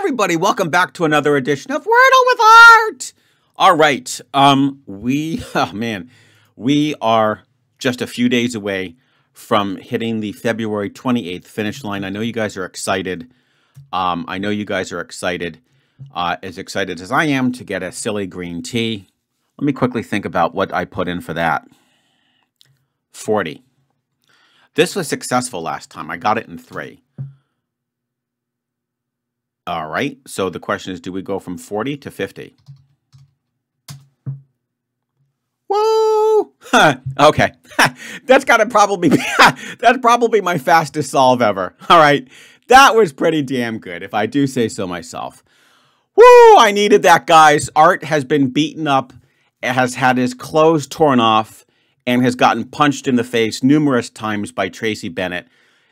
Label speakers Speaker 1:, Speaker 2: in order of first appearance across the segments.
Speaker 1: everybody, welcome back to another edition of Wordle with Art. All right, we are just a few days away from hitting the February 28th finish line. I know you guys are excited. As excited as I am to get a silly green tea. Let me quickly think about what I put in for that. 40. This was successful last time. I got it in 3. All right, so the question is, do we go from 40 to 50? Woo! Okay, that's gotta probably be, that's probably my fastest solve ever. All right, that was pretty damn good, if I do say so myself. Woo! I needed that, guys. Art has been beaten up, has had his clothes torn off, and has gotten punched in the face numerous times by Tracy Bennett.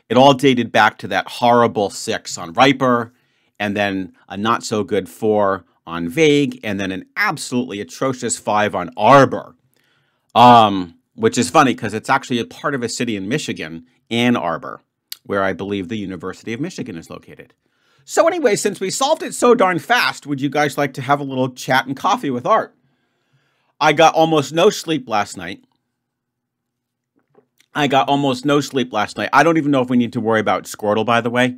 Speaker 1: It all dated back to that horrible 6 on Riper, and then a not-so-good 4 on Vague, and then an absolutely atrocious 5 on Arbor. Which is funny, because it's actually a part of a city in Michigan, Ann Arbor, where I believe the University of Michigan is located. So anyway, since we solved it so darn fast, would you guys like to have a little chat and coffee with Art? I got almost no sleep last night. I don't even know if we need to worry about Squirtle, by the way,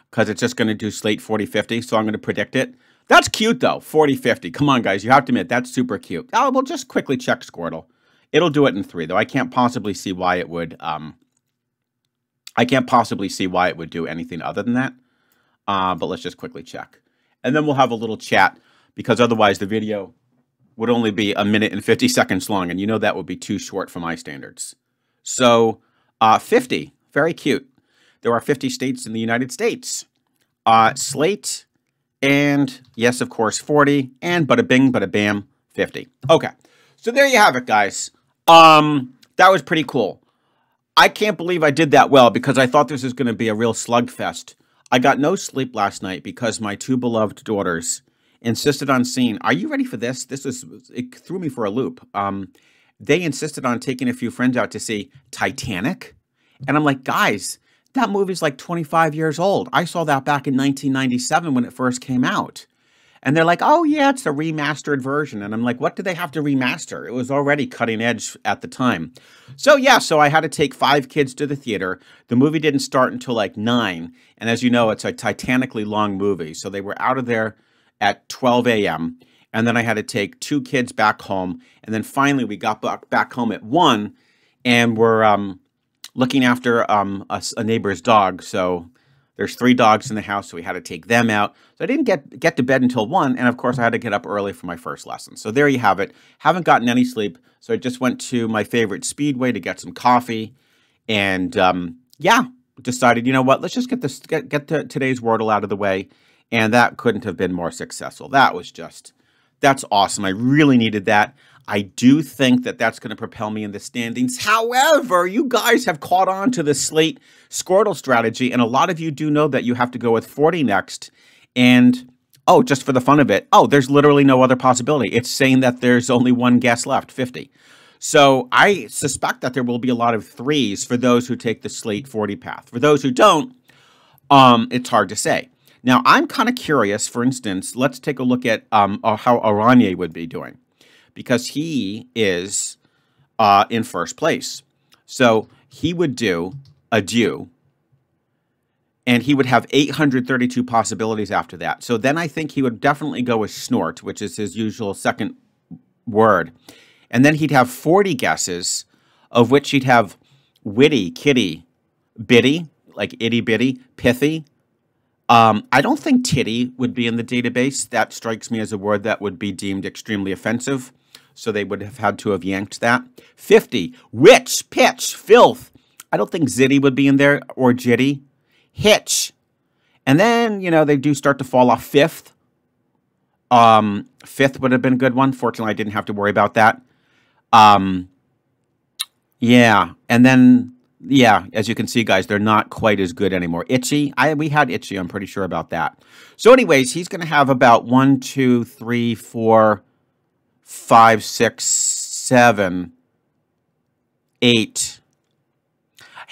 Speaker 1: because it's just going to do slate 40-50, so I'm going to predict it. That's cute, though, 40-50. Come on, guys, you have to admit, that's super cute. Oh, we'll just quickly check Squirtle. It'll do it in 3, though. I can't possibly see why it would, do anything other than that. But let's just quickly check. And then we'll have a little chat, because otherwise the video would only be 1 minute and 50 seconds long, and you know that would be too short for my standards. So, 50, very cute. There are 50 states in the United States. Slate, and yes, of course, 40, and bada bing, bada bam, 50. Okay, so there you have it, guys. That was pretty cool. I can't believe I did that well, because I thought this was going to be a real slugfest. I got no sleep last night because my 2 beloved daughters insisted on seeing, are you ready for this? It threw me for a loop. They insisted on taking a few friends out to see Titanic. And I'm like, guys, that movie's like 25 years old. I saw that back in 1997 when it first came out. And they're like, oh, yeah, it's a remastered version. And I'm like, what do they have to remaster? It was already cutting edge at the time. So, yeah, so I had to take 5 kids to the theater. The movie didn't start until like 9. And as you know, it's a titanically long movie. So they were out of there at 12 a.m. And then I had to take 2 kids back home. And then finally we got back home at 1. And we're looking after a neighbor's dog. So there's 3 dogs in the house, so we had to take them out. So I didn't get to bed until 1, and of course I had to get up early for my first lesson. So there you have it. Haven't gotten any sleep, so I just went to my favorite Speedway to get some coffee. And yeah, decided, you know what, let's just get today's Wordle out of the way. And that couldn't have been more successful. That's awesome. I really needed that. I do think that that's going to propel me in the standings. However, you guys have caught on to the slate Squirtle strategy, and a lot of you do know that you have to go with 40 next. And, oh, just for the fun of it, oh, there's literally no other possibility. It's saying that there's only 1 guess left, 50. So I suspect that there will be a lot of 3s for those who take the slate 40 path. For those who don't, it's hard to say. Now, I'm kind of curious, for instance, let's take a look at how Aranye would be doing, because he is in first place. So he would do adieu, and he would have 832 possibilities after that. So then I think he would definitely go with snort, which is his usual second word. And then he'd have 40 guesses, of which he'd have witty, kitty, bitty, like itty bitty, pithy. I don't think titty would be in the database. That strikes me as a word that would be deemed extremely offensive. So they would have had to have yanked that. 50, witch, pitch, filth. I don't think zitty would be in there, or jitty. Hitch. And then, you know, they do start to fall off. 5th. 5th would have been a good one. Fortunately, I didn't have to worry about that. Yeah. And then, yeah, as you can see, guys, they're not quite as good anymore. Itchy. We had itchy. I'm pretty sure about that. So anyways, he's going to have about 1, 2, 3, 4, 5, 6, 7, 8.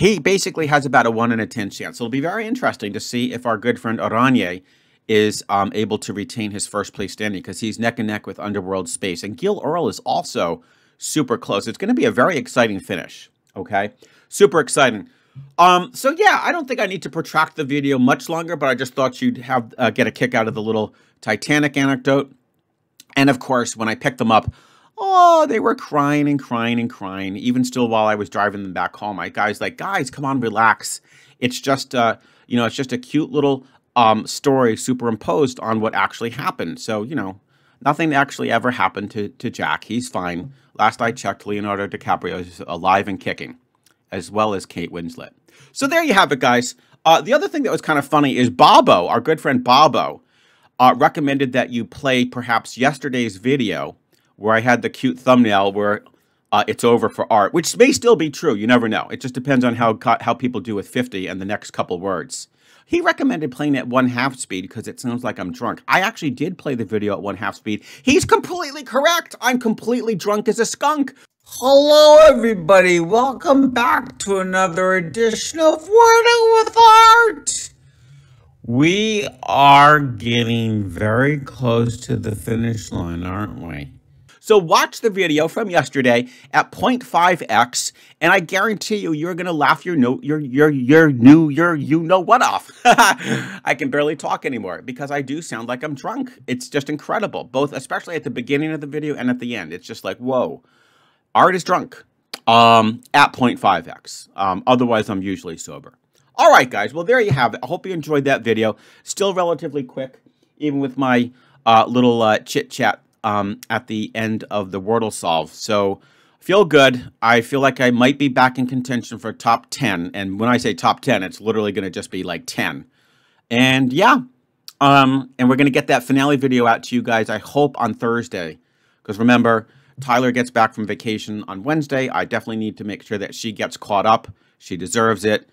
Speaker 1: He basically has about a 1 in a 10 chance. So it'll be very interesting to see if our good friend Aranye is able to retain his first place standing because he's neck and neck with Underworld Space. And Gil Earl is also super close. It's going to be a very exciting finish. Okay, super exciting. So yeah, I don't think I need to protract the video much longer, but I just thought you'd have get a kick out of the little Titanic anecdote. And of course, when I picked them up, oh, they were crying and crying and crying. Even still, while I was driving them back home, guys, come on, relax. It's just it's just a cute little story superimposed on what actually happened. So nothing actually ever happened to Jack. He's fine. Last I checked, Leonardo DiCaprio is alive and kicking, as well as Kate Winslet. So there you have it, guys. The other thing that was kind of funny is Bobo, our good friend Bobo, recommended that you play perhaps yesterday's video where I had the cute thumbnail where it's over for art, which may still be true. You never know. It just depends on how people do with 50 and the next couple words. He recommended playing at 1/2 speed because it sounds like I'm drunk. I actually did play the video at 1/2 speed. He's completely correct. I'm completely drunk as a skunk.
Speaker 2: Hello, everybody. Welcome back to another edition of Wordle with Art. We are getting very close to the finish line, aren't we?
Speaker 1: So watch the video from yesterday at 0.5x, and I guarantee you're gonna laugh you know what off. I can barely talk anymore because I do sound like I'm drunk. It's just incredible, especially at the beginning of the video and at the end. It's just like, whoa, Art is drunk at 0.5x. Otherwise, I'm usually sober. All right, guys. Well, there you have it. I hope you enjoyed that video. Still relatively quick, even with my little chit chat at the end of the Wordle solve. So feel good. I feel like I might be back in contention for top 10. And when I say top 10, it's literally going to just be like 10. And yeah, and we're going to get that finale video out to you guys, I hope, on Thursday. Because remember, Tyler gets back from vacation on Wednesday. I definitely need to make sure that she gets caught up. She deserves it.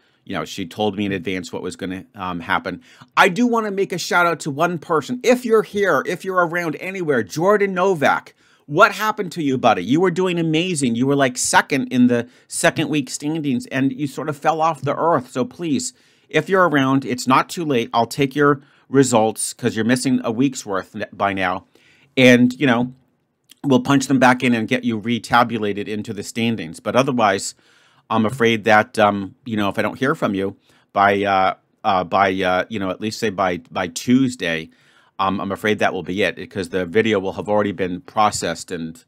Speaker 1: She told me in advance what was going to happen. I do want to make a shout out to one person. If you're here, if you're around anywhere, Jordan Novak, what happened to you, buddy? You were doing amazing. You were like second in the second week standings and you sort of fell off the earth. So please, if you're around, it's not too late. I'll take your results because you're missing a week's worth by now. And, we'll punch them back in and get you retabulated into the standings. But otherwise, I'm afraid that, if I don't hear from you by at least say by Tuesday, I'm afraid that will be it because the video will have already been processed and,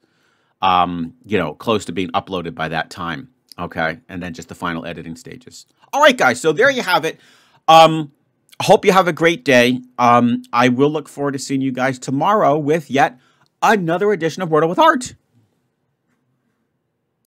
Speaker 1: close to being uploaded by that time. Okay. And then just the final editing stages. All right, guys. So there you have it. Hope you have a great day. I will look forward to seeing you guys tomorrow with yet another edition of Wordle with Art.